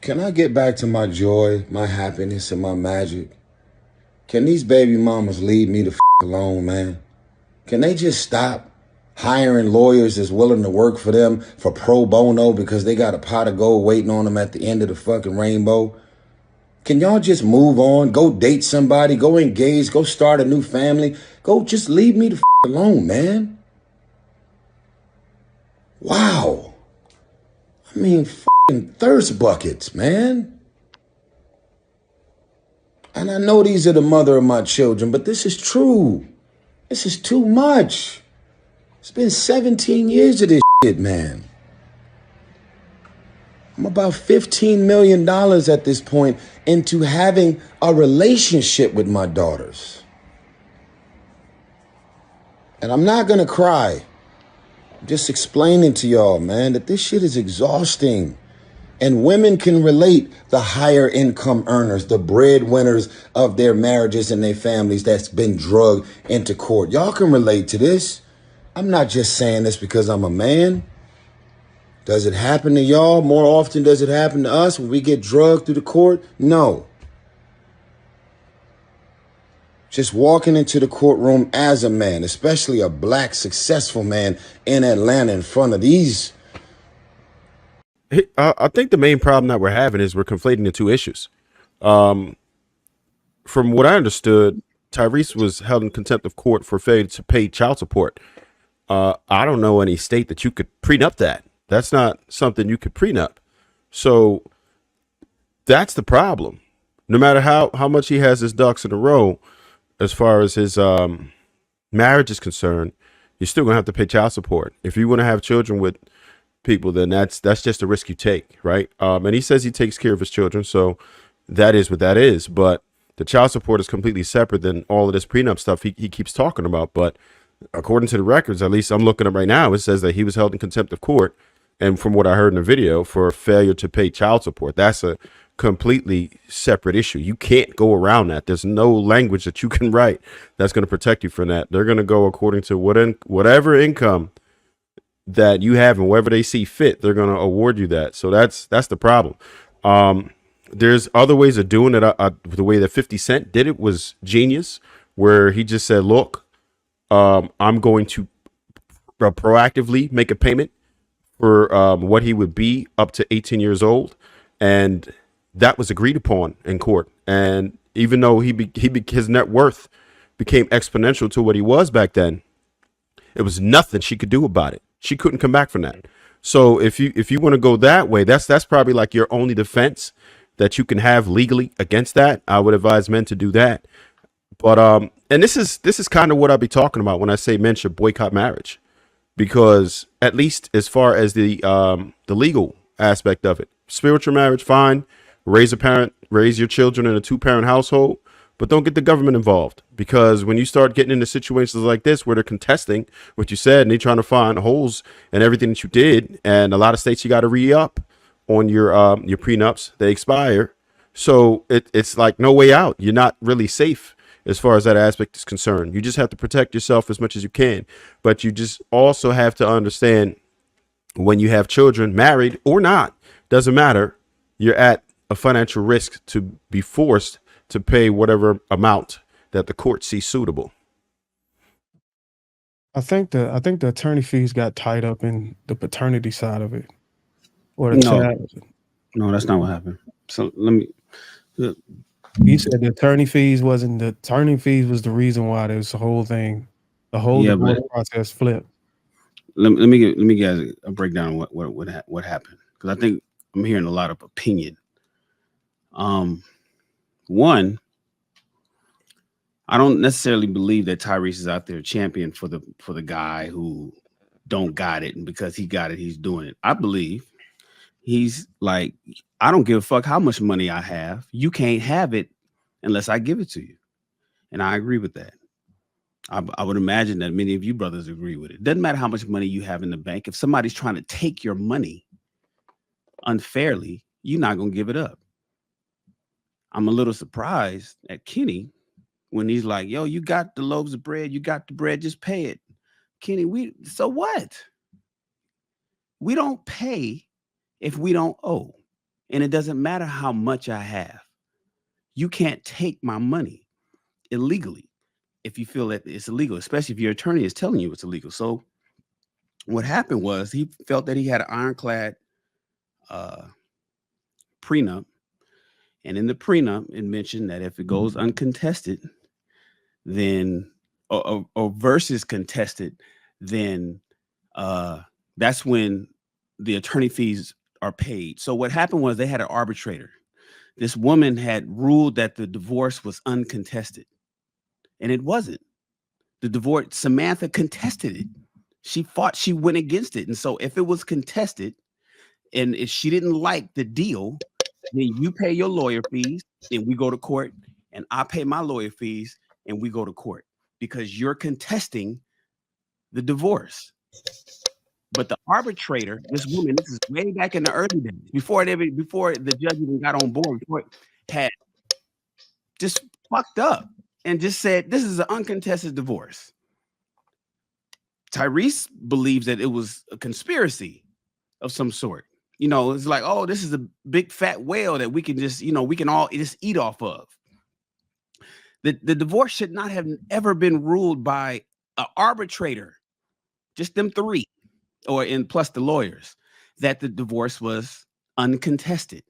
Can I get back to my joy, my happiness, and my magic? Can these baby mamas leave me the alone, man? Can they just stop hiring lawyers that's willing to work for them for pro bono because they got a pot of gold waiting on them at the end of the fucking rainbow? Can y'all just move on? Go date somebody, go engage, go start a new family. Go just leave me the alone, man. Wow. I mean, thirst buckets, man. And I know these are the mother of my children, but this is true. This is too much. It's been 17 years of this shit, man. I'm about $15 million at this point into having a relationship with my daughters. And I'm not gonna cry. I'm just explaining to y'all, man, that this shit is exhausting. And women can relate, the higher income earners, the breadwinners of their marriages and their families that's been drugged into court. Y'all can relate to this. I'm not just saying this because I'm a man. Does it happen to y'all more often? Does it happen to us when we get drugged through the court? No. Just walking into the courtroom as a man, especially a black successful man in Atlanta in front of these. I think the main problem that we're having is we're conflating the two issues. From what I understood, Tyrese was held in contempt of court for failure to pay child support. I don't know any state that you could prenup that. That's not something you could prenup. So that's the problem. No matter how much he has his ducks in a row, as far as his marriage is concerned, you're still gonna have to pay child support. If you want to have children with people, then that's just a risk you take, right? And he says he takes care of his children, so that is what that is. But the child support is completely separate than all of this prenup stuff he keeps talking about. But according to the records, at least I'm looking at right now, it says that he was held in contempt of court. And from what I heard in the video, for failure to pay child support, that's a completely separate issue. You can't go around that. There's no language that you can write that's going to protect you from that. They're going to go according to whatever income that you have and wherever they see fit, they're going to award you that. So that's the problem. There's other ways of doing it. The way that 50 Cent did it was genius, where he just said, look, I'm going to proactively make a payment for what he would be up to 18 years old. And that was agreed upon in court. And even though his net worth became exponential to what he was back then, it was nothing she could do about it. She couldn't come back from that. So if you want to go that way, that's probably like your only defense that you can have legally against that. I would advise men to do that. But and this is kind of what I'll be talking about when I say men should boycott marriage, because at least as far as the legal aspect of it, spiritual marriage, fine. Raise your children in a 2-parent household, but don't get the government involved, because when you start getting into situations like this where they're contesting what you said and they're trying to find holes in everything that you did, and a lot of states you got to re-up on your prenups, they expire. So it's like no way out. You're not really safe as far as that aspect is concerned. You just have to protect yourself as much as you can, but you just also have to understand when you have children, married or not, doesn't matter, you're at a financial risk to be forced to pay whatever amount that the court sees suitable. I think the attorney fees got tied up in the paternity side of it, or the No, child. no, that's not what happened. So let me. You said the attorney fees was the reason why this whole thing, the whole divorce process flipped. Let me give you guys a breakdown of what happened, because I think I'm hearing a lot of opinion. One, I don't necessarily believe that Tyrese is out there champion for the guy who don't got it, and because he got it, he's doing it. I believe he's like, I don't give a fuck how much money I have. You can't have it unless I give it to you. And I agree with that. I would imagine that many of you brothers agree with it. Doesn't matter how much money you have in the bank. If somebody's trying to take your money unfairly, you're not going to give it up. I'm a little surprised at Kenny when he's like, yo, you got the loaves of bread. You got the bread. Just pay it. Kenny, so what? We don't pay if we don't owe. And it doesn't matter how much I have. You can't take my money illegally if you feel that it's illegal, especially if your attorney is telling you it's illegal. So what happened was he felt that he had an ironclad prenup. And in the prenup, it mentioned that if it goes uncontested, then or versus contested, then that's when the attorney fees are paid. So what happened was they had an arbitrator. This woman had ruled that the divorce was uncontested, and it wasn't. The divorce, Samantha contested it. She went against it. And so if it was contested and if she didn't like the deal, then you pay your lawyer fees and we go to court, and I pay my lawyer fees and we go to court because you're contesting the divorce. But the arbitrator, this woman, this is way back in the early days, before the judge even got on board, before it had just fucked up and just said, this is an uncontested divorce. Tyrese believes that it was a conspiracy of some sort. You know, it's like, oh, this is a big fat whale that we can just, we can all just eat off of. The divorce should not have ever been ruled by an arbitrator, just them three, plus the lawyers, that the divorce was uncontested.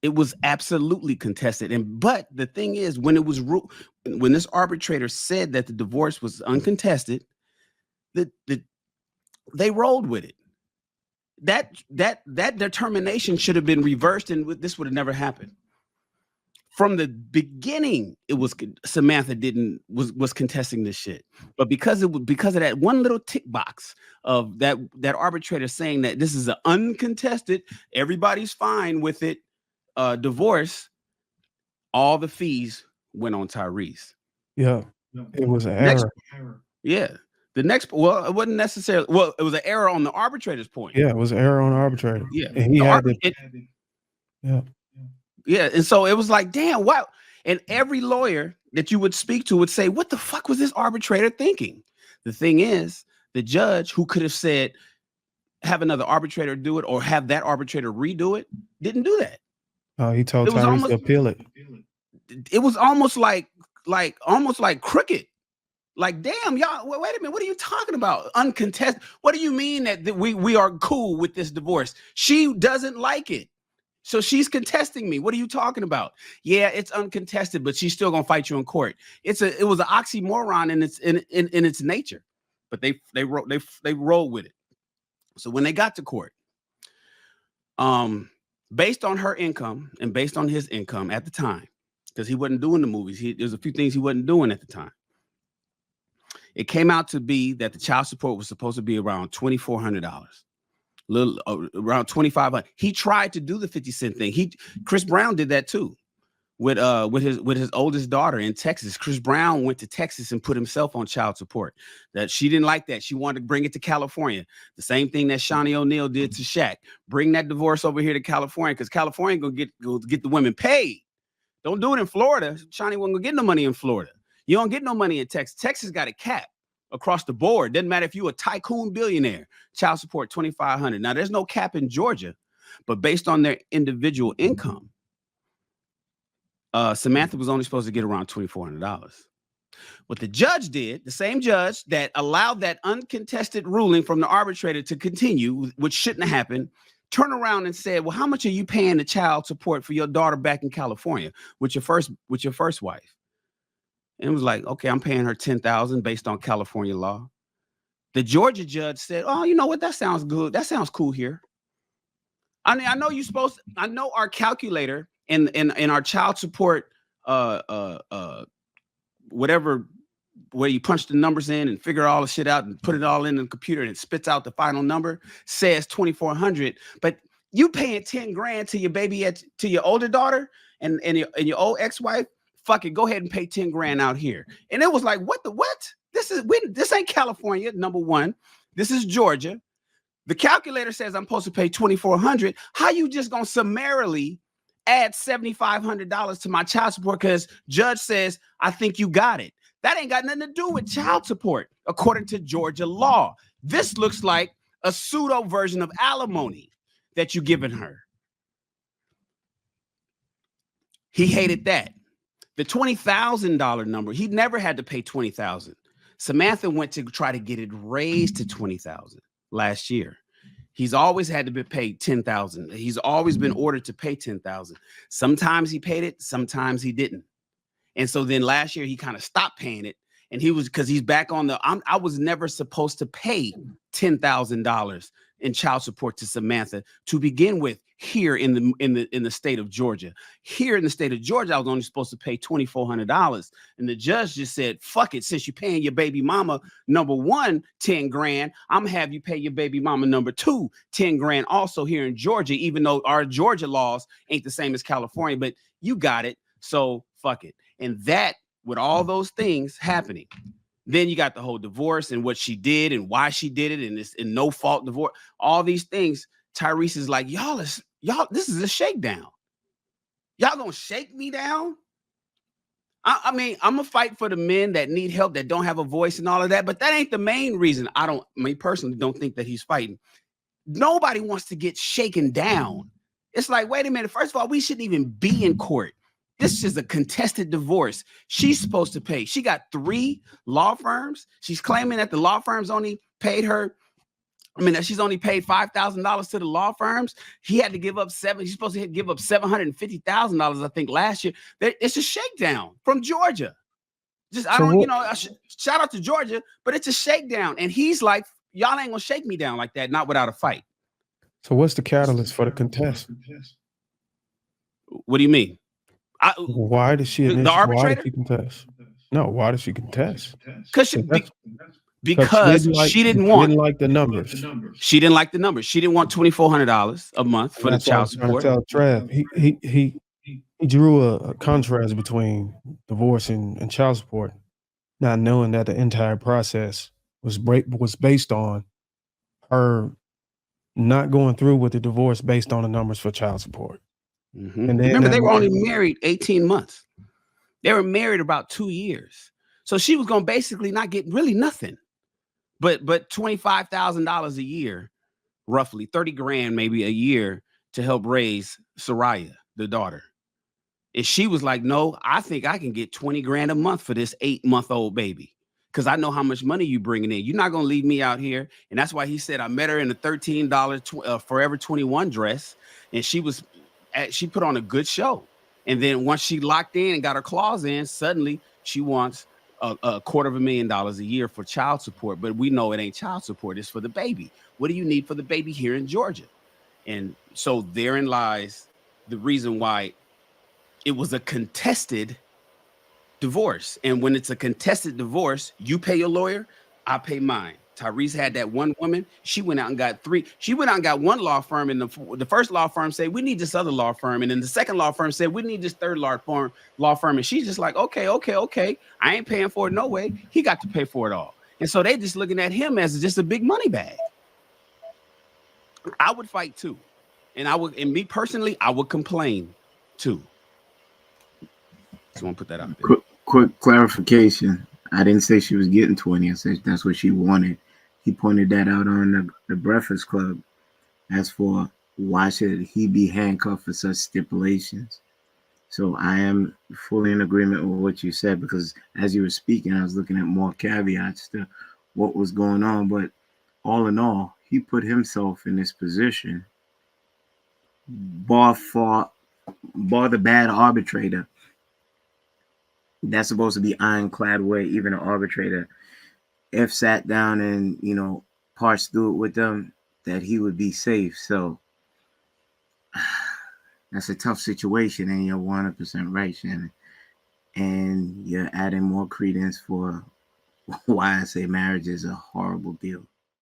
It was absolutely contested. But the thing is, when this arbitrator said that the divorce was uncontested, they rolled with it. That determination should have been reversed, and this would have never happened. From the beginning, it was Samantha was contesting this shit, but because of that one little tick box of that arbitrator saying that this is an uncontested, everybody's fine with it, divorce, all the fees went on Tyrese. Yeah, it was an error. Yeah. The next, well, it wasn't necessarily, well, it was an error on the arbitrator's point. Yeah, it was an error on the arbitrator. Yeah. And he had Yeah. And so it was like, damn, wow. And every lawyer that you would speak to would say, what the fuck was this arbitrator thinking? The thing is, the judge who could have said, have another arbitrator do it or have that arbitrator redo it, didn't do that. He told Tyrese to appeal it. It was almost like crooked. Like, damn, y'all, wait a minute. What are you talking about? Uncontested. What do you mean that we are cool with this divorce? She doesn't like it. So she's contesting me. What are you talking about? Yeah, it's uncontested, but she's still gonna fight you in court. It was an oxymoron in its nature, but they rolled with it. So when they got to court, based on her income and based on his income at the time, because he wasn't doing the movies, there's a few things he wasn't doing at the time. It came out to be that the child support was supposed to be around $2,400, around $2,500. He tried to do the 50 cent thing. Chris Brown did that too, with his oldest daughter in Texas. Chris Brown went to Texas and put himself on child support. That she didn't like that. She wanted to bring it to California. The same thing that Shawnee O'Neal did to Shaq. Bring that divorce over here to California because California gonna get the women paid. Don't do it in Florida. Shawnee wasn't gonna get no money in Florida. You don't get no money in Texas. Texas got a cap across the board. Doesn't matter if you're a tycoon billionaire. Child support $2,500. Now there's no cap in Georgia, but based on their individual income, Samantha was only supposed to get around $2,400. What the judge did, the same judge that allowed that uncontested ruling from the arbitrator to continue, which shouldn't have happened, turned around and said, well, how much are you paying the child support for your daughter back in California with your first wife? And it was like, okay, I'm paying her $10,000 based on California law. The Georgia judge said, oh, you know what? That sounds good. That sounds cool here. I mean, I know our calculator in our child support, whatever, where you punch the numbers in and figure all the shit out and put it all in the computer and it spits out the final number, says $2,400, but you paying 10 grand to your baby, to your older daughter and your old ex-wife. Fuck it, go ahead and pay 10 grand out here. And it was like, what? This ain't California, number one. This is Georgia. The calculator says I'm supposed to pay $2,400. How you just gonna summarily add $7,500 to my child support because judge says, I think you got it? That ain't got nothing to do with child support, according to Georgia law. This looks like a pseudo version of alimony that you're giving her. He hated that. The $20,000 number, he never had to pay $20,000. Samantha went to try to get it raised to $20,000 last year. He's always had to be paid $10,000. He's always been ordered to pay $10,000. Sometimes he paid it, sometimes he didn't. And so then last year he kind of stopped paying it. And he was, because he's back on the, I was never supposed to pay $10,000 in child support to Samantha to begin with here in the state of Georgia. Here in the state of Georgia, I was only supposed to pay $2,400. And the judge just said, fuck it, since you're paying your baby mama number one 10 grand, I'm gonna have you pay your baby mama number two 10 grand also here in Georgia, even though our Georgia laws ain't the same as California, but you got it, so fuck it. And that, with all those things happening, then you got the whole divorce and what she did and why she did it, and it's a no fault divorce. All these things, Tyrese is like, y'all, this is a shakedown. Y'all gonna shake me down? I mean, I'm gonna fight for the men that need help, that don't have a voice and all of that, but that ain't the main reason. Me personally don't think that he's fighting. Nobody wants to get shaken down. It's like, wait a minute. First of all, we shouldn't even be in court. This is a contested divorce. She's supposed to pay. She got 3 law firms. She's claiming that the law firms only paid her. I mean, that she's only paid $5,000 to the law firms. He had to give up He's supposed to give up $750,000, I think, last year. It's a shakedown from Georgia. Shout out to Georgia, but it's a shakedown. And he's like, y'all ain't gonna shake me down like that, not without a fight. So what's the catalyst for the contest? What do you mean? Why did she the arbitrator? Why did she contest? No, why did she contest? Because she didn't like the numbers. She didn't like the numbers. She didn't want $2,400 a month for the child support. He drew a contrast between divorce and child support, not knowing that the entire process was based on her not going through with the divorce based on the numbers for child support. Mm-hmm. And remember, they were only married 18 months. They were married about 2 years. So she was going to basically not get really nothing, but $25,000 a year, roughly 30 grand, maybe a year, to help raise Soraya, the daughter. And she was like, no, I think I can get 20 grand a month for this 8-month-old baby, because I know how much money you bringing in. You're not going to leave me out here. And that's why he said, I met her in a $13 Forever 21 dress. And she put on a good show. And then once she locked in and got her claws in, suddenly she wants $250,000 a year for child support. But we know it ain't child support. It's for the baby. What do you need for the baby here in Georgia? And so therein lies the reason why it was a contested divorce. And when it's a contested divorce, you pay your lawyer, I pay mine. Tyrese had that one woman. She went out and got 3. She went out and got one law firm, and the first law firm said, we need this other law firm. And then the second law firm said, we need this third law firm. And she's just like, okay. I ain't paying for it no way. He got to pay for it all. And so they just looking at him as just a big money bag. I would fight too. And me personally, I would complain too. Just want to put that out there. Quick clarification. I didn't say she was getting 20. I said that's what she wanted. He pointed that out on the Breakfast Club. As for why should he be handcuffed for such stipulations? So I am fully in agreement with what you said, because as you were speaking, I was looking at more caveats to what was going on. But all in all, he put himself in this position, bar the bad arbitrator. That's supposed to be ironclad where even an arbitrator, if sat down and, parsed through it with them, that he would be safe. So that's a tough situation, and you're 100% right, Shannon. And you're adding more credence for why I say marriage is a horrible deal.